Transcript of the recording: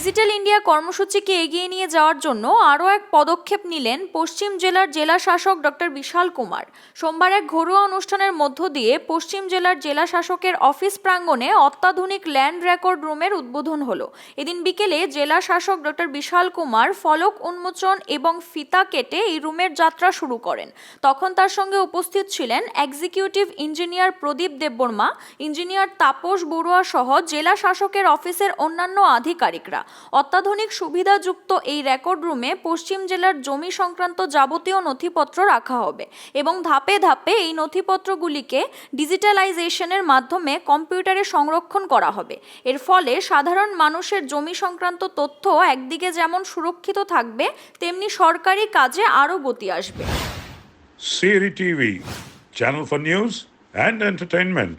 Digital India কর্মসূচিকে এগিয়ে নিয়ে যাওয়ার জন্য আরও এক পদক্ষেপ নিলেন পশ্চিম জেলার জেলা শাসক ডক্টর বিশাল কুমার। সোমবার এক ঘরোয়া অনুষ্ঠানের মধ্য দিয়ে পশ্চিম জেলার জেলা শাসকের অফিস প্রাঙ্গণে অত্যাধুনিক ল্যান্ড রেকর্ড রুমের উদ্বোধন হলো। এদিন বিকেলে জেলা শাসক ডক্টর বিশাল কুমার ফলক উন্মোচন এবং ফিতা কেটে এই রুমের যাত্রা শুরু করেন। তখন তার সঙ্গে উপস্থিত ছিলেন এক্সিকিউটিভ ইঞ্জিনিয়ার প্রদীপ দেববর্মা, ইঞ্জিনিয়ার তাপস বড়ুয়া সহ জেলা শাসকের অফিসের অন্যান্য আধিকারিকরা। অত্যাধুনিক সুবিধাযুক্ত এই রেকর্ড রুমে পশ্চিম জেলার জমি সংক্রান্ত যাবতীয় নথিপত্র রাখা হবে এবং ধাপে ধাপে এই নথিপত্রগুলিকে ডিজিটালাইজেশনের মাধ্যমে কম্পিউটারে সংরক্ষণ করা হবে। এর ফলে সাধারণ মানুষের জমি সংক্রান্ত তথ্য একদিকে যেমন সুরক্ষিত থাকবে, তেমনি সরকারি কাজে আরও গতি আসবে। CRI TV, channel for news and entertainment.